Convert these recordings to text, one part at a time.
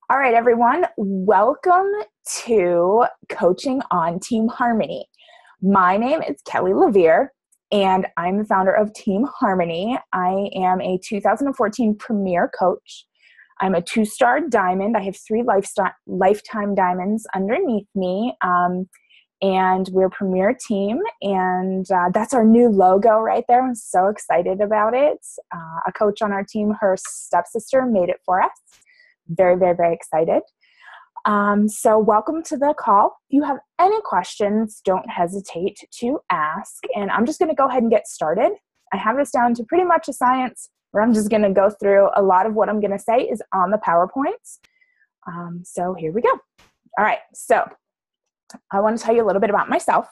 All right, everyone, welcome to Coaching on Team Harmony. My name is Kellylevere, and I'm the founder of Team Harmony. I am a 2014 Premier Coach. I'm a 2-star diamond. I have 3 lifetime diamonds underneath me, and we're Premier Team, and that's our new logo right there. I'm so excited about it. A coach on our team, her stepsister, made it for us. Very, very, very excited. So welcome to the call. If you have any questions, don't hesitate to ask. And I'm just going to go ahead and get started. I have this down to pretty much a science where I'm just going to go through a lot of what I'm going to say is on the PowerPoints. So here we go. All right. So I want to tell you a little bit about myself.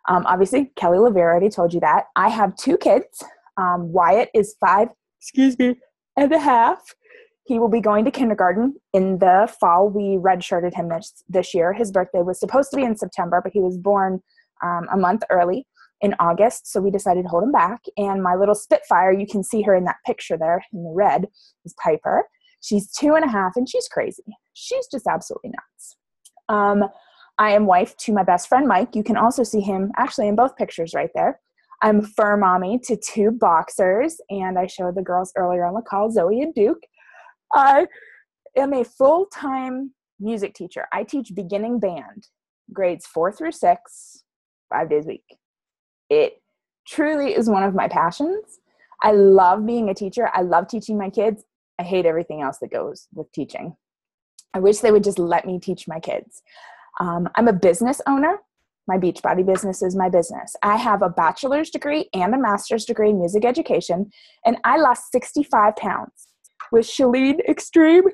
Obviously, Kellylevere already told you that. I have 2 kids. Wyatt is 5 and a half. He will be going to kindergarten in the fall. We redshirted him this year. His birthday was supposed to be in September, but he was born a month early in August, so we decided to hold him back. And my little Spitfire, you can see her in that picture there in the red, is Piper. She's 2 and a half, and she's crazy. She's just absolutely nuts. I am wife to my best friend, Mike. You can also see him actually in both pictures right there. I'm fur mommy to 2 boxers, and I showed the girls earlier on the call, Zoe and Duke. I am a full-time music teacher. I teach beginning band, grades 4 through 6, 5 days a week. It truly is one of my passions. I love being a teacher. I love teaching my kids. I hate everything else that goes with teaching. I wish they would just let me teach my kids. I'm a business owner. My Beachbody business is my business. I have a bachelor's degree and a master's degree in music education, and I lost 65 pounds. With Chalene Extreme,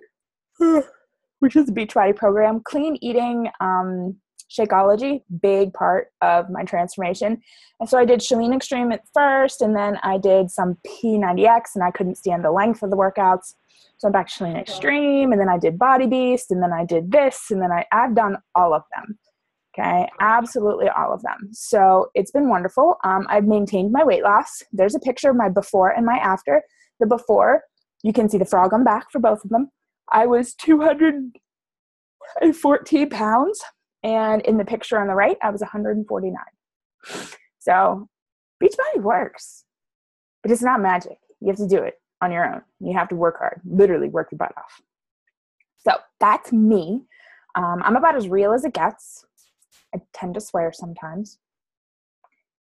which is a Beachbody program, clean eating, Shakeology, big part of my transformation. And so I did Chalene Extreme at first, and then I did some P90X, and I couldn't stand the length of the workouts. So I'm back to Chalene Extreme, and then I did Body Beast, and then I did this, and then I've done all of them. Okay, absolutely all of them. So it's been wonderful. I've maintained my weight loss. There's a picture of my before and my after. The before, you can see the frog on back for both of them. I was 214 pounds, and in the picture on the right, I was 149. So Beachbody works, but it's not magic. You have to do it on your own. You have to work hard, literally work your butt off. So that's me. I'm about as real as it gets. I tend to swear sometimes.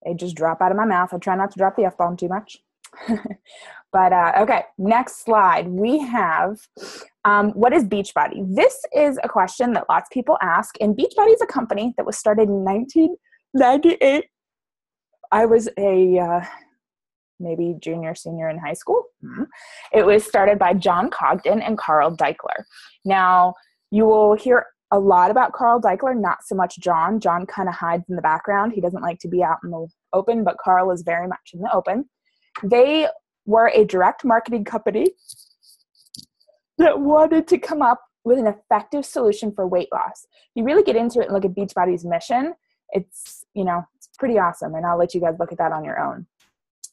They just drop out of my mouth. I try not to drop the F-bomb too much. But okay, next slide. We have, what is Beachbody? This is a question that lots of people ask, and Beachbody is a company that was started in 1998. I was a maybe junior, senior in high school. It was started by John Cogden and Carl Deichler. Now, you will hear a lot about Carl Deichler, not so much John. John kind of hides in the background. He doesn't like to be out in the open, but Carl is very much in the open. They were a direct marketing company that wanted to come up with an effective solution for weight loss. You really get into it and look at Beachbody's mission. It's pretty awesome, and I'll let you guys look at that on your own.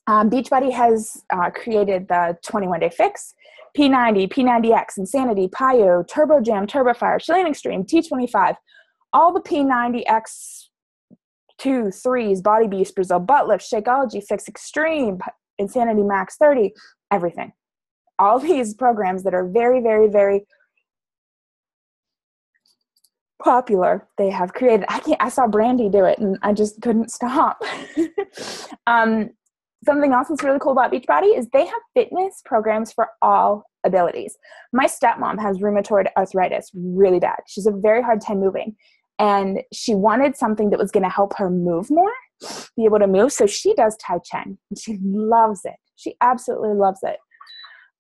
Beachbody has created the 21-Day Fix, P90, P90X, Insanity, PiYo, Turbo Jam, TurboFire, Chalene Extreme, T25, all the P90X 2, 3s, Body Beast, Brazil Butt Lift, Shakeology, Fix Extreme, Insanity Max 30, everything. All these programs that are very, very, very popular, they have created. I saw Brandy do it, and I just couldn't stop. Something else that's really cool about Beachbody is they have fitness programs for all abilities. My stepmom has rheumatoid arthritis really bad. She's a very hard time moving, and she wanted something that was going to help her move more, be able to move. So she does Tai Chi, and she loves it. She absolutely loves it.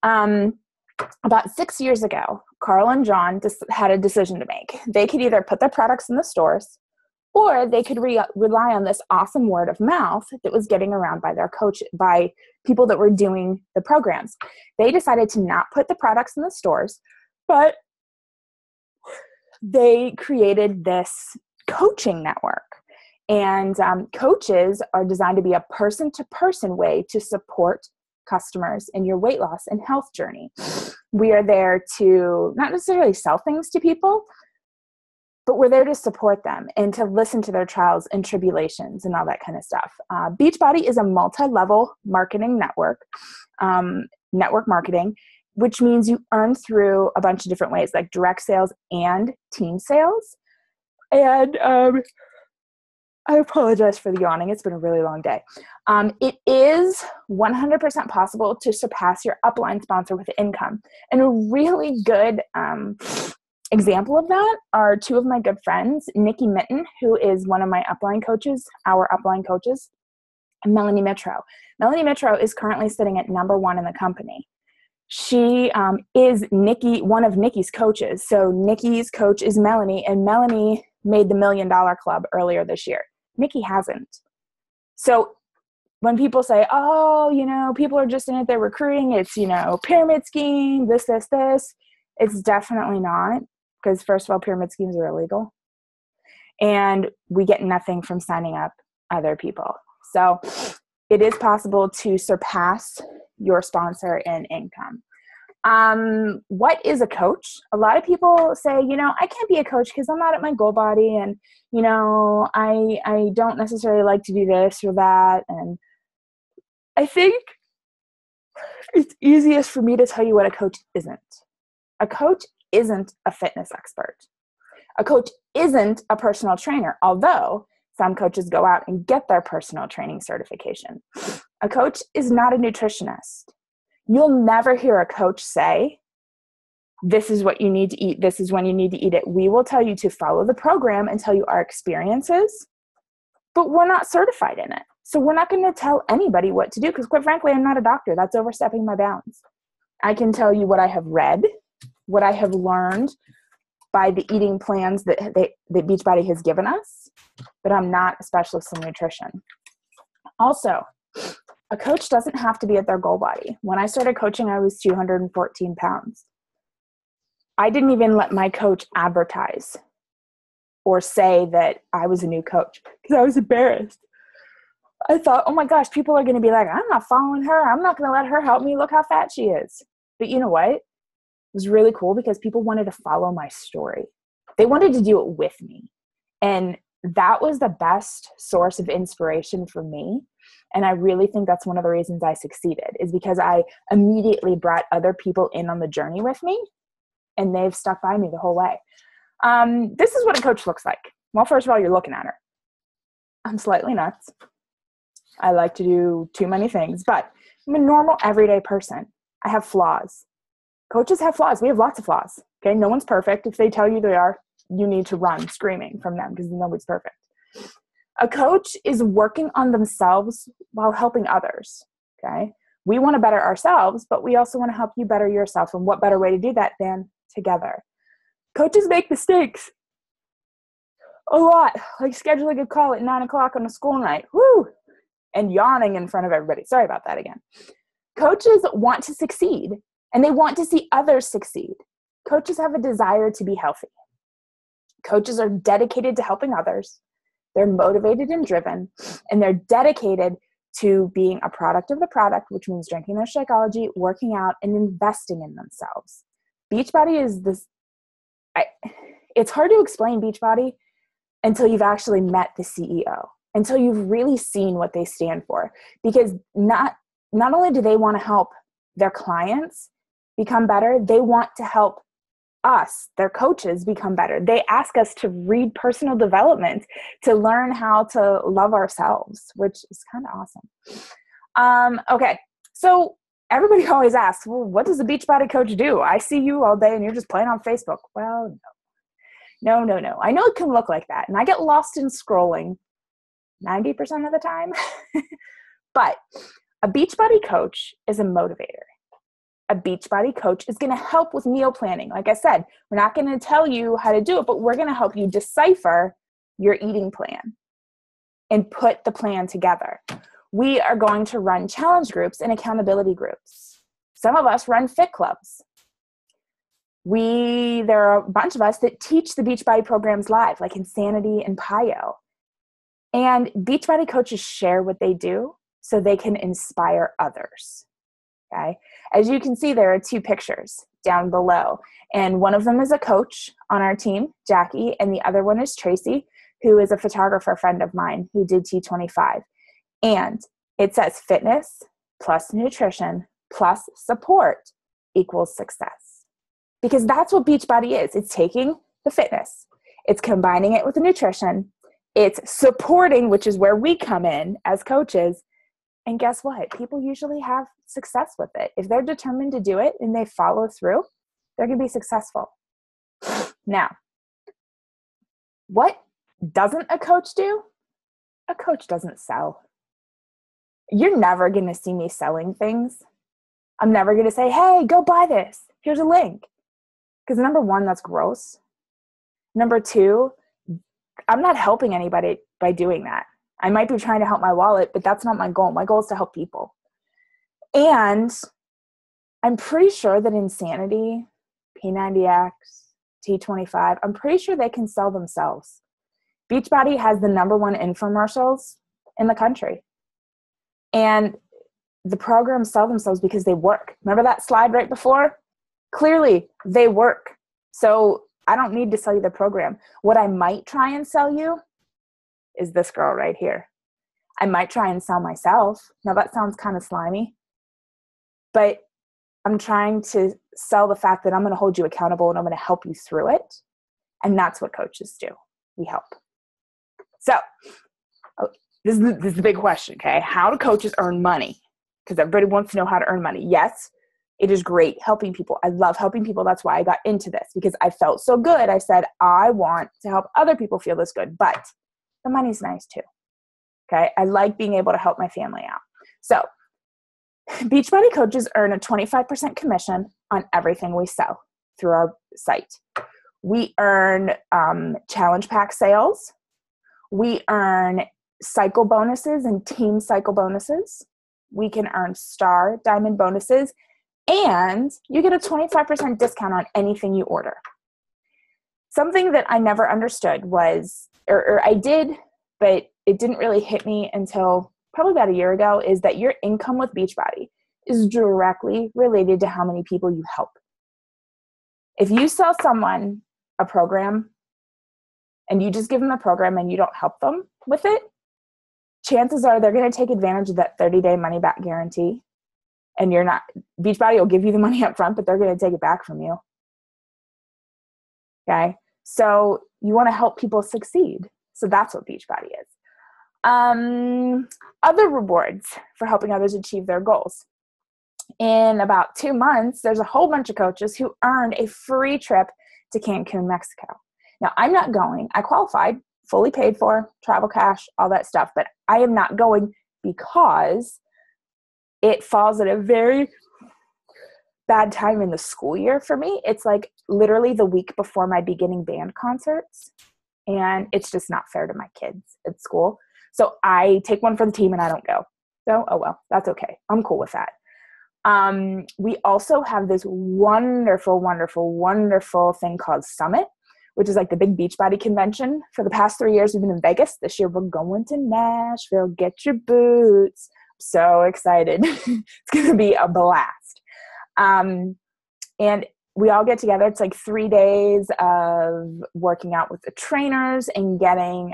About 6 years ago, Carl and John just had a decision to make. They could either put their products in the stores, or they could rely on this awesome word of mouth that was getting around by people that were doing the programs. They decided to not put the products in the stores, but they created this coaching network. And coaches are designed to be a person-to-person way to support customers in your weight loss and health journey. We are there to not necessarily sell things to people, but we're there to support them and to listen to their trials and tribulations and all that kind of stuff. Beachbody is a multi-level marketing network, network marketing, which means you earn through a bunch of different ways, like direct sales and team sales. And I apologize for the yawning. It's been a really long day. It is 100% possible to surpass your upline sponsor with income. And a really good example of that are two of my good friends, Nikki Mitten, who is one of my upline coaches, our upline coaches, and Melanie Mitro. Melanie Mitro is currently sitting at number 1 in the company. She is one of Nikki's coaches. So Nikki's coach is Melanie, and Melanie made the $1 Million Club earlier this year. Nikki hasn't. So when people say, oh, people are just in it, they're recruiting, it's, pyramid scheme, this, it's definitely not. Because first of all, pyramid schemes are illegal. And we get nothing from signing up other people. So it is possible to surpass your sponsor in income. What is a coach? A lot of people say, I can't be a coach because I'm not at my goal body. And, I don't necessarily like to do this or that. And I think it's easiest for me to tell you what a coach isn't. A coach isn't a fitness expert. A coach isn't a personal trainer, although some coaches go out and get their personal training certification. A coach is not a nutritionist. You'll never hear a coach say, this is what you need to eat, this is when you need to eat it. We will tell you to follow the program and tell you our experiences, but we're not certified in it. So we're not going to tell anybody what to do because, quite frankly, I'm not a doctor. That's overstepping my bounds. I can tell you what I have read, what I have learned by the eating plans that Beachbody has given us, but I'm not a specialist in nutrition. Also, a coach doesn't have to be at their goal body. When I started coaching, I was 214 pounds. I didn't even let my coach advertise or say that I was a new coach because I was embarrassed. I thought, oh my gosh, people are going to be like, I'm not following her. I'm not going to let her help me. Look how fat she is. But you know what? It was really cool because people wanted to follow my story. They wanted to do it with me. And that was the best source of inspiration for me. And I really think that's one of the reasons I succeeded is because I immediately brought other people in on the journey with me and they've stuck by me the whole way. This is what a coach looks like. Well, first of all, you're looking at her. I'm slightly nuts. I like to do too many things, but I'm a normal everyday person. I have flaws. Coaches have flaws. We have lots of flaws. Okay. No one's perfect. If they tell you they are, you need to run screaming from them because nobody's perfect. A coach is working on themselves while helping others. Okay. We want to better ourselves, but we also want to help you better yourself. And what better way to do that than together? Coaches make mistakes a lot, like scheduling a call at 9:00 on a school night. Woo! And yawning in front of everybody. Sorry about that again. Coaches want to succeed and they want to see others succeed. Coaches have a desire to be healthy. Coaches are dedicated to helping others. They're motivated and driven, and they're dedicated to being a product of the product, which means drinking their Shakeology, working out, and investing in themselves. Beachbody is this, it's hard to explain Beachbody until you've actually met the CEO, until you've really seen what they stand for. Because not only do they want to help their clients become better, they want to help us, their coaches, become better. They ask us to read personal development to learn how to love ourselves, which is kind of awesome. Okay, so everybody always asks, well, what does a Beachbody coach do? I see you all day and you're just playing on Facebook. Well, no. I know it can look like that, and I get lost in scrolling 90% of the time. But a Beachbody coach is a motivator. A Beachbody coach is going to help with meal planning. Like I said, we're not going to tell you how to do it, but we're going to help you decipher your eating plan and put the plan together. We are going to run challenge groups and accountability groups. Some of us run fit clubs. There are a bunch of us that teach the Beachbody programs live, like Insanity and PIO. And Beachbody coaches share what they do so they can inspire others. Okay. As you can see, there are two pictures down below. And one of them is a coach on our team, Jackie, and the other one is Tracy, who is a photographer friend of mine who did T25. And it says fitness plus nutrition plus support equals success. Because that's what Beachbody is. It's taking the fitness, it's combining it with the nutrition, it's supporting, which is where we come in as coaches. And guess what? People usually have success with it. If they're determined to do it and they follow through, they're going to be successful. Now, what doesn't a coach do? A coach doesn't sell. You're never going to see me selling things. I'm never going to say, hey, go buy this. Here's a link. Because number one, that's gross. Number two, I'm not helping anybody by doing that. I might be trying to help my wallet, but that's not my goal. My goal is to help people. And I'm pretty sure that Insanity, P90X, T25, I'm pretty sure they can sell themselves. Beachbody has the number one infomercials in the country. And the programs sell themselves because they work. Remember that slide right before? Clearly, they work. So I don't need to sell you the program. What I might try and sell you is this girl right here. I might try and sell myself. Now that sounds kind of slimy, but I'm trying to sell the fact that I'm going to hold you accountable and I'm going to help you through it. And that's what coaches do. We help. So this is the big question, okay? How do coaches earn money? Because everybody wants to know how to earn money. Yes, it is great helping people. I love helping people. That's why I got into this, because I felt so good. I said, I want to help other people feel this good, but the money's nice too. Okay. I like being able to help my family out. So Beachbody coaches earn a 25% commission on everything we sell through our site. We earn challenge pack sales. We earn cycle bonuses and team cycle bonuses. We can earn star diamond bonuses, and you get a 25% discount on anything you order. Something that I never understood was, or I did, but it didn't really hit me until probably about a year ago, is that your income with Beachbody is directly related to how many people you help. If you sell someone a program and you just give them the program and you don't help them with it, chances are they're going to take advantage of that 30-day money back guarantee. And you're not, Beachbody will give you the money up front, but they're going to take it back from you. Okay. So you want to help people succeed. So that's what Beachbody is. Other rewards for helping others achieve their goals. In about 2 months, there's a whole bunch of coaches who earned a free trip to Cancun, Mexico. Now, I'm not going. I qualified, fully paid for, travel cash, all that stuff, but I am not going because it falls at a very bad time in the school year for me. It's like literally the week before my beginning band concerts, and it's just not fair to my kids at school. So I take one for the team and I don't go. So, oh well, that's okay. I'm cool with that. We also have this wonderful, wonderful, wonderful thing called Summit, which is like the big Beachbody convention. For the past 3 years, we've been in Vegas. This year, we're going to Nashville. Get your boots. I'm so excited. It's going to be a blast. And we all get together. It's like 3 days of working out with the trainers and going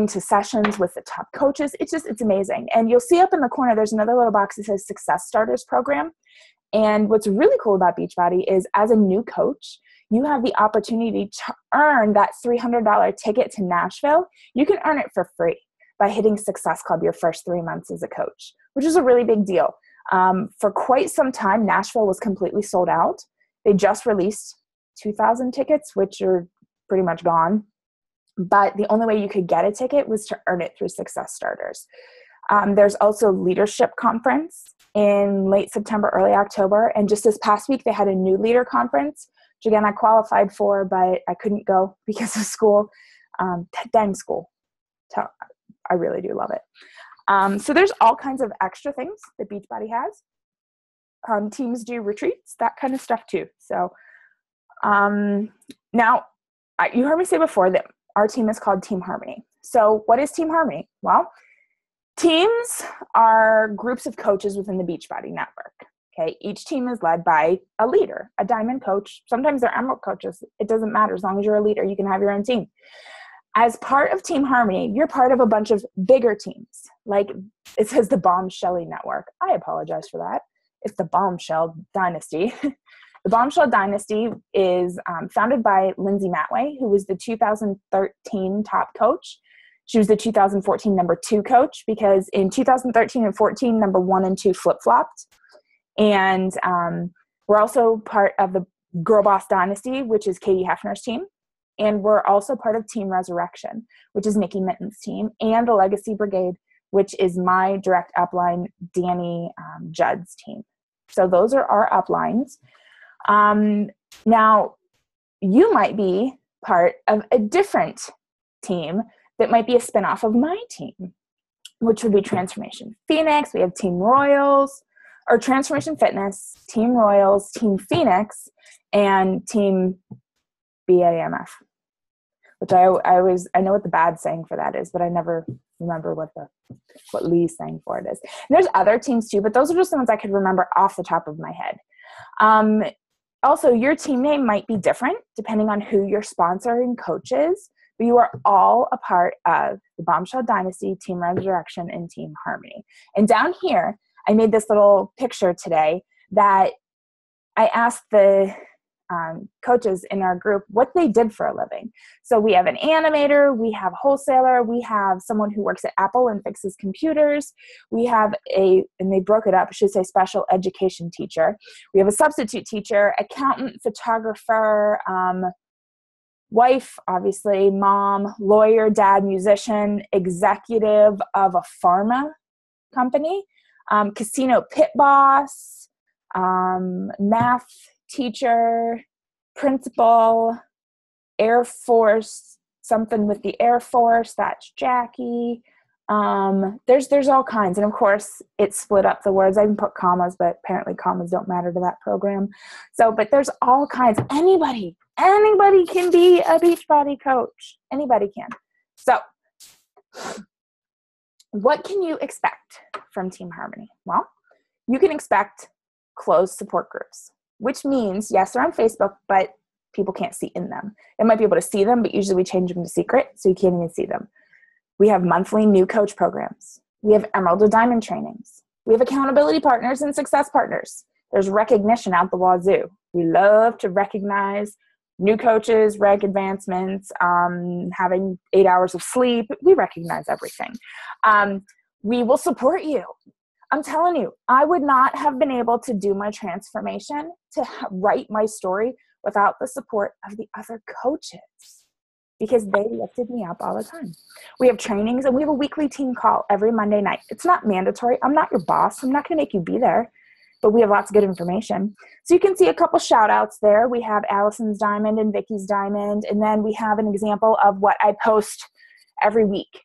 to sessions with the top coaches. It's amazing. And you'll see up in the corner, there's another little box that says Success Starters Program. And what's really cool about Beachbody is as a new coach, you have the opportunity to earn that $300 ticket to Nashville. You can earn it for free by hitting Success Club your first 3 months as a coach, which is a really big deal. For quite some time, Nashville was completely sold out. They just released 2,000 tickets, which are pretty much gone. But the only way you could get a ticket was to earn it through Success Starters. There's also Leadership Conference in late September, early October. And just this past week, they had a new leader conference, which again, I qualified for, but I couldn't go because of school. Dang school. I really do love it. So there's all kinds of extra things that Beachbody has. Teams do retreats, that kind of stuff too. So now, you heard me say before that our team is called Team Harmony. So what is Team Harmony? Well, Teams are groups of coaches within the Beachbody network. Okay, each team is led by a leader, a diamond coach. Sometimes they're emerald coaches. It doesn't matter. As long as you're a leader, you can have your own team. As part of Team Harmony, you're part of a bunch of bigger teams. Like it says the Bombshell Network. I apologize for that. It's the Bombshell Dynasty. The Bombshell Dynasty is founded by Lindsay Matway, who was the 2013 top coach. She was the 2014 number 2 coach because in 2013 and 14, number 1 and 2 flip-flopped. And we're also part of the Girl Boss Dynasty, which is Katie Hefner's team. And we're also part of Team Resurrection, which is Nikki Mitten's team, and the Legacy Brigade, which is my direct upline, Danny Judd's team. So those are our uplines. Now, you might be part of a different team that might be a spinoff of my team, which would be Transformation Phoenix. We have Team Royals, or Transformation Fitness, Team Royals, Team Phoenix, and Team BAMF, which I know what the bad saying for that is, but I never remember what Lee's saying for it is. And there's other teams too, but those are just the ones I could remember off the top of my head. Also, your team name might be different depending on who your sponsor and coach is, but you are all a part of the Bombshell Dynasty, Team Resurrection, and Team Harmony. And down here, I made this little picture today that I asked the coaches in our group what they did for a living. So we have an animator, we have a wholesaler, we have someone who works at Apple and fixes computers, we have and they broke it up, I should say special education teacher, we have a substitute teacher, accountant, photographer, wife, obviously, mom, lawyer, dad, musician, executive of a pharma company, casino pit boss, math teacher, principal, Air Force, something with the Air Force, that's Jackie. There's all kinds. And of course, it split up the words. I even put commas, but apparently commas don't matter to that program. So, but there's all kinds. Anybody can be a Beachbody coach. Anybody can. So, what can you expect from Team Harmony? Well, you can expect closed support groups, which means, yes, they're on Facebook, but people can't see in them. They might be able to see them, but usually we change them to secret, so you can't even see them. We have monthly new coach programs. We have Emerald to Diamond trainings. We have accountability partners and success partners. There's recognition out the wazoo. We love to recognize new coaches, reg advancements, having 8 hours of sleep. We recognize everything. We will support you. I'm telling you, I would not have been able to do my transformation, to write my story without the support of the other coaches, because they lifted me up all the time. We have trainings and we have a weekly team call every Monday night. It's not mandatory. I'm not your boss. I'm not going to make you be there, but we have lots of good information. So you can see a couple shout outs there. We have Allison's Diamond and Vicky's Diamond. And then we have an example of what I post every week.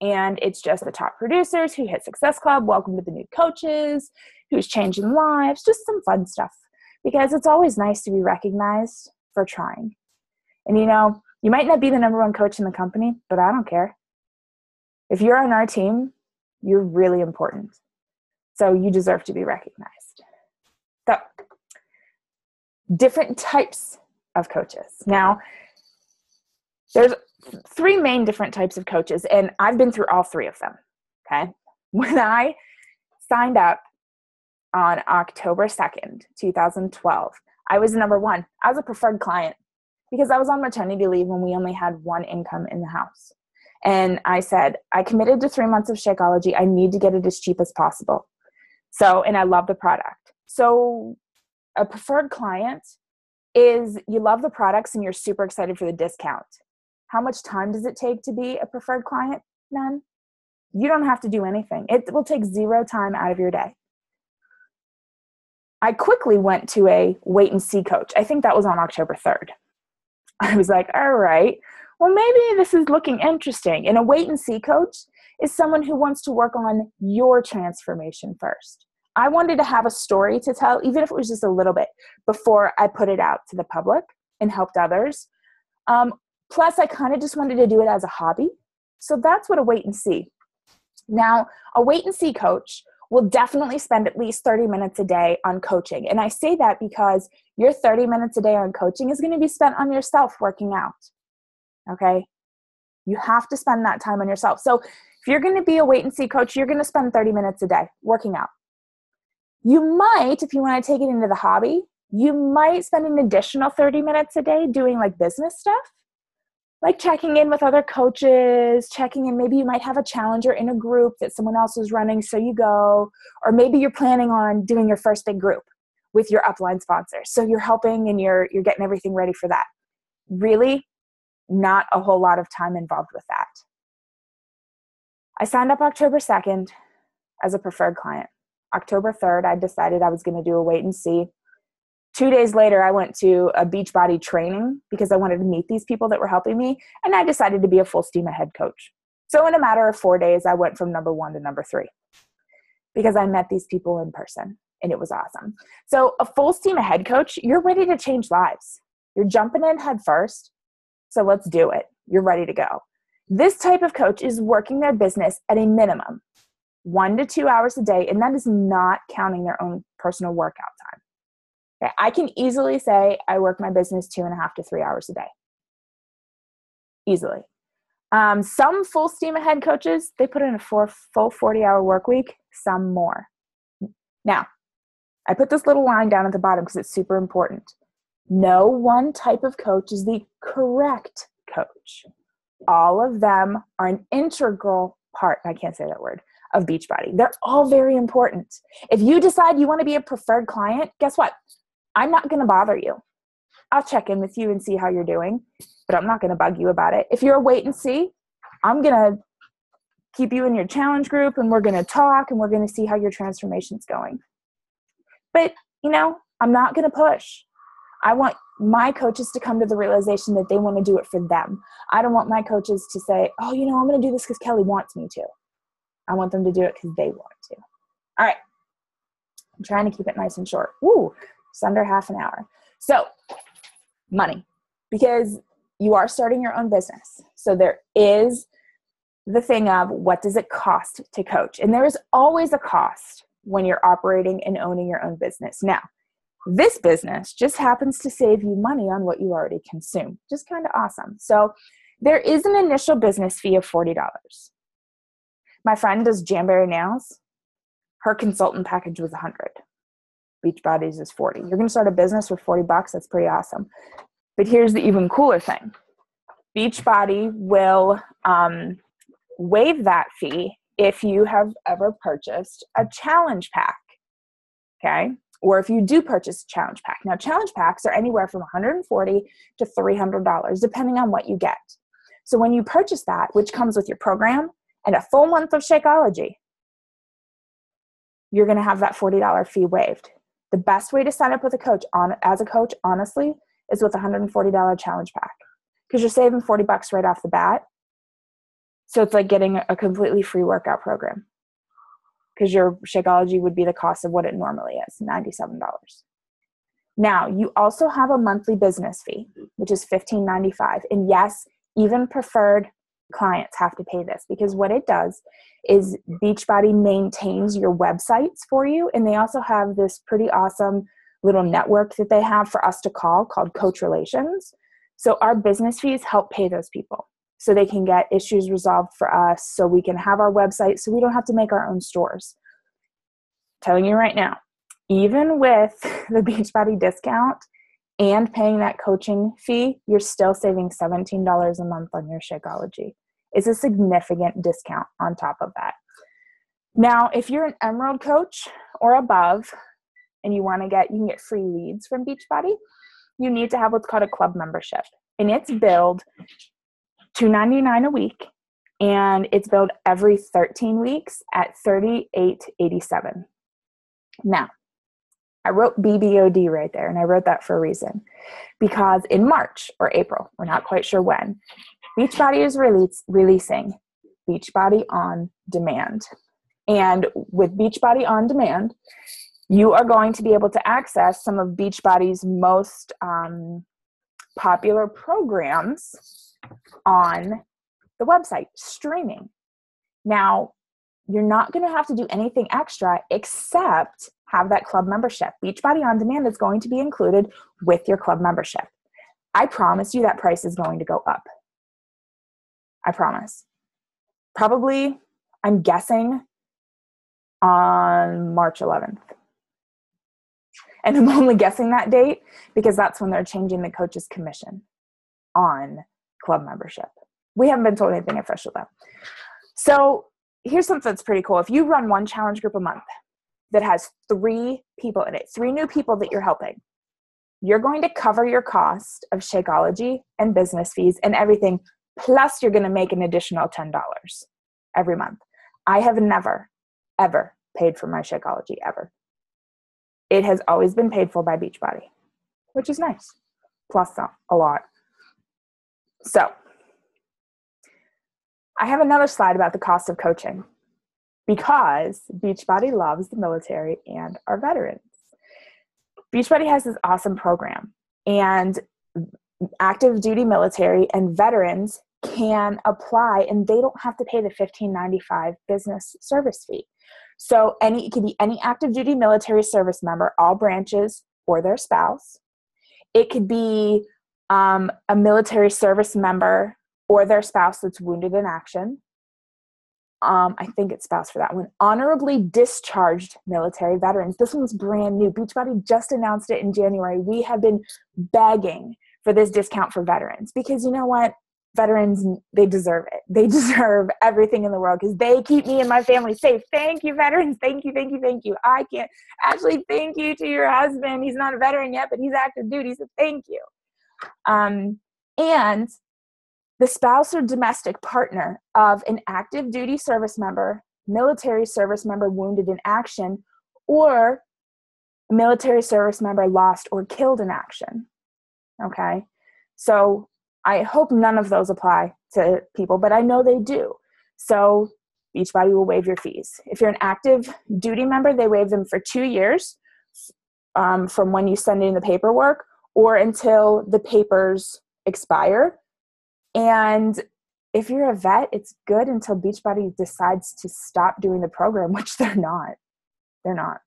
And it's just the top producers who hit Success Club. Welcome to the new coaches, who's changing lives, just some fun stuff. Because it's always nice to be recognized for trying. And you know, you might not be the number one coach in the company, but I don't care. If you're on our team, you're really important. So you deserve to be recognized. So, different types of coaches. Now, there's 3 main different types of coaches, and I've been through all 3 of them, okay? When I signed up on October 2nd, 2012, I was number 1. I was a preferred client because I was on maternity leave when we only had 1 income in the house. And I said, I committed to 3 months of Shakeology. I need to get it as cheap as possible. So, and I love the product. So a preferred client is you love the products and you're super excited for the discount. How much time does it take to be a preferred client? None. You don't have to do anything. It will take 0 time out of your day. I quickly went to a wait and see coach. I think that was on October 3rd. I was like, all right, well, maybe this is looking interesting. And a wait and see coach is someone who wants to work on your transformation first. I wanted to have a story to tell, even if it was just a little bit, before I put it out to the public and helped others. Plus, I kind of just wanted to do it as a hobby. So that's what a wait and see. Now, a wait and see coach will definitely spend at least 30 minutes a day on coaching. And I say that because your 30 minutes a day on coaching is going to be spent on yourself working out. Okay? You have to spend that time on yourself. So if you're going to be a wait and see coach, you're going to spend 30 minutes a day working out. You might, if you want to take it into the hobby, you might spend an additional 30 minutes a day doing like business stuff, like checking in with other coaches, checking in. Maybe you might have a challenger in a group that someone else is running, so you go. Or maybe you're planning on doing your first big group with your upline sponsor. So you're helping and you're getting everything ready for that. Really, not a whole lot of time involved with that. I signed up October 2nd as a preferred client. October 3rd, I decided I was going to do a wait and see. 2 days later, I went to a Beachbody training because I wanted to meet these people that were helping me, and I decided to be a full steam ahead coach. So in a matter of 4 days, I went from number 1 to number 3 because I met these people in person, and it was awesome. So a full steam ahead coach, you're ready to change lives. You're jumping in head first, so let's do it. You're ready to go. This type of coach is working their business at a minimum 1 to 2 hours a day, and that is not counting their own personal workout time. Okay? I can easily say I work my business 2.5 to 3 hours a day. Easily. Some full steam ahead coaches, they put in a full 40-hour work week, some more. Now, I put this little line down at the bottom because it's super important. No one type of coach is the correct coach. All of them are an integral part, I can't say that word, of Beachbody. They're all very important. If you decide you want to be a preferred client, guess what? I'm not going to bother you. I'll check in with you and see how you're doing, but I'm not going to bug you about it. If you're a wait and see, I'm going to keep you in your challenge group and we're going to talk and we're going to see how your transformation's going. But, I'm not going to push. I want my coaches to come to the realization that they want to do it for them. I don't want my coaches to say, oh, I'm going to do this because Kelly wants me to. I want them to do it because they want to. All right. I'm trying to keep it nice and short. Ooh, it's under half an hour. So, money. Because you are starting your own business. So there is the thing of what does it cost to coach? And there is always a cost when you're operating and owning your own business. Now, this business just happens to save you money on what you already consume. Just kind of awesome. So there is an initial business fee of $40. My friend does Jamberry nails. Her consultant package was $100. Beachbody's is $40. You're going to start a business for $40. That's pretty awesome. But here's the even cooler thing. Beachbody will waive that fee if you have ever purchased a challenge pack. Okay? Or if you do purchase a challenge pack. Now, challenge packs are anywhere from $140 to $300, depending on what you get. So when you purchase that, which comes with your program and a full month of Shakeology, you're going to have that $40 fee waived. The best way to sign up with a coach as a coach, honestly, is with a $140 challenge pack because you're saving $40 right off the bat. So it's like getting a completely free workout program. Because your Shakeology would be the cost of what it normally is, $97. Now, you also have a monthly business fee, which is $15.95. And yes, even preferred clients have to pay this because what it does is Beachbody maintains your websites for you. And they also have this pretty awesome little network that they have for us to call called Coach Relations. So our business fees help pay those people. So they can get issues resolved for us, so we can have our website, so we don't have to make our own stores. I'm telling you right now, even with the Beachbody discount and paying that coaching fee, you're still saving $17 a month on your Shakeology. It's a significant discount on top of that. Now, if you're an Emerald coach or above, and you can get free leads from Beachbody, you need to have what's called a club membership. And it's billed $299 a week, and it's billed every 13 weeks at $38.87. Now, I wrote BBOD right there, and I wrote that for a reason. Because in March or April, we're not quite sure when, Beachbody is releasing Beachbody On Demand. And with Beachbody On Demand, you are going to be able to access some of Beachbody's most popular programs on the website, streaming. Now, you're not going to have to do anything extra except have that club membership. Beachbody On Demand is going to be included with your club membership. I promise you that price is going to go up. I promise. Probably, I'm guessing, on March 11th. And I'm only guessing that date because that's when they're changing the coach's commission on club membership. We haven't been told anything official though. So here's something that's pretty cool. If you run one challenge group a month that has 3 people in it, 3 new people that you're helping, you're going to cover your cost of Shakeology and business fees and everything. Plus you're going to make an additional $10 every month. I have never, ever paid for my Shakeology ever. It has always been paid for by Beachbody, which is nice. Plus a lot. So I have another slide about the cost of coaching because Beachbody loves the military and our veterans. Beachbody has this awesome program, and active duty military and veterans can apply, and they don't have to pay the $15.95 business service fee. So it could be any active duty military service member, all branches, or their spouse. It could be a military service member or their spouse that's wounded in action. I think it's spouse for that one. Honorably discharged military veterans. This one's brand new. Beachbody just announced it in January. We have been begging for this discount for veterans because you know what? Veterans, they deserve it. They deserve everything in the world because they keep me and my family safe. Thank you, veterans. Thank you, thank you, thank you. I can't actually thank you to your husband. He's not a veteran yet, but he's active duty, so thank you. And the spouse or domestic partner of an active duty service member, military service member wounded in action, or a military service member lost or killed in action. Okay? So I hope none of those apply to people, but I know they do. So Beachbody will waive your fees. If you're an active duty member, they waive them for 2 years from when you send in the paperwork or until the papers expire. And if you're a vet, it's good until Beachbody decides to stop doing the program, which they're not. They're not.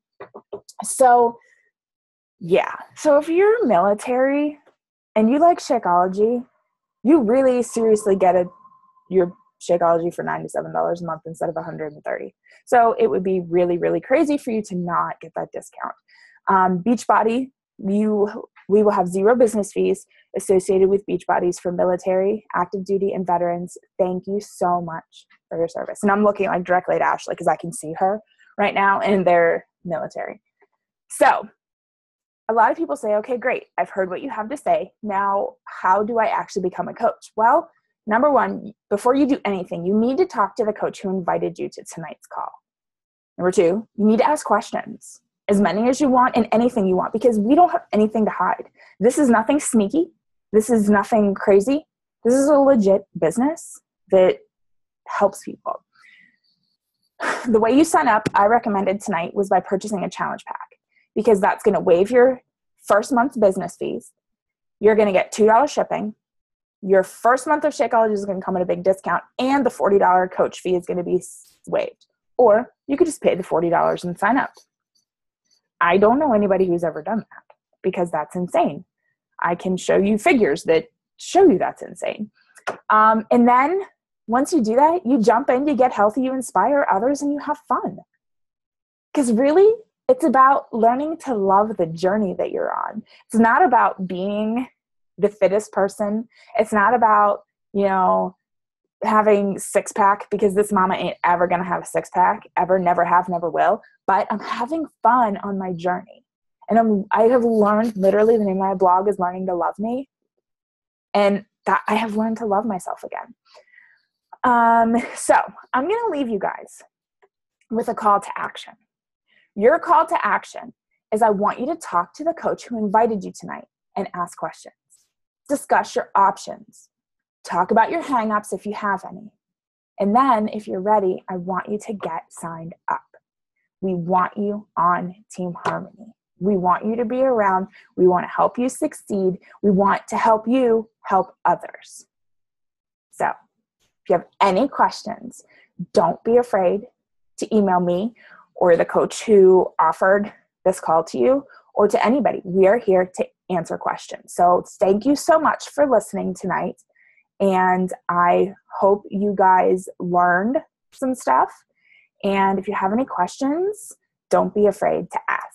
So, yeah. So if you're military and you like Shakeology, you really seriously get your Shakeology for $97 a month instead of $130. So it would be really, really crazy for you to not get that discount. Beachbody, we will have 0 business fees associated with Beachbodies for military, active duty, and veterans. Thank you so much for your service. And I'm looking like directly at Ashley because I can see her right now, and they're military. So a lot of people say, okay, great. I've heard what you have to say. Now, how do I actually become a coach? Well, number 1, before you do anything, you need to talk to the coach who invited you to tonight's call. Number 2, you need to ask questions. As many as you want and anything you want, because we don't have anything to hide. This is nothing sneaky. This is nothing crazy. This is a legit business that helps people. The way you sign up, I recommended tonight, was by purchasing a challenge pack, because that's going to waive your first month's business fees. You're going to get $2 shipping. Your first month of Shakeology is going to come at a big discount, and the $40 coach fee is going to be waived. Or you could just pay the $40 and sign up. I don't know anybody who's ever done that because that's insane. I can show you figures that show you that's insane. And then once you do that, you jump in, you get healthy, you inspire others, and you have fun. Because really, it's about learning to love the journey that you're on. It's not about being the fittest person. It's not about, having 6-pack, because this mama ain't ever going to have a 6-pack, ever, never have, never will. But I'm having fun on my journey. And I have learned, literally, the name of my blog is Learning to Love Me. And that I have learned to love myself again. So I'm going to leave you guys with a call to action. Your call to action is I want you to talk to the coach who invited you tonight and ask questions. Discuss your options. Talk about your hang-ups if you have any. And then, if you're ready, I want you to get signed up. We want you on Team Harmony. We want you to be around. We want to help you succeed. We want to help you help others. So, if you have any questions, don't be afraid. to email me or the coach who offered this call to you, or to anybody. We are here to answer questions. So thank you so much for listening tonight. And I hope you guys learned some stuff. And if you have any questions, don't be afraid to ask.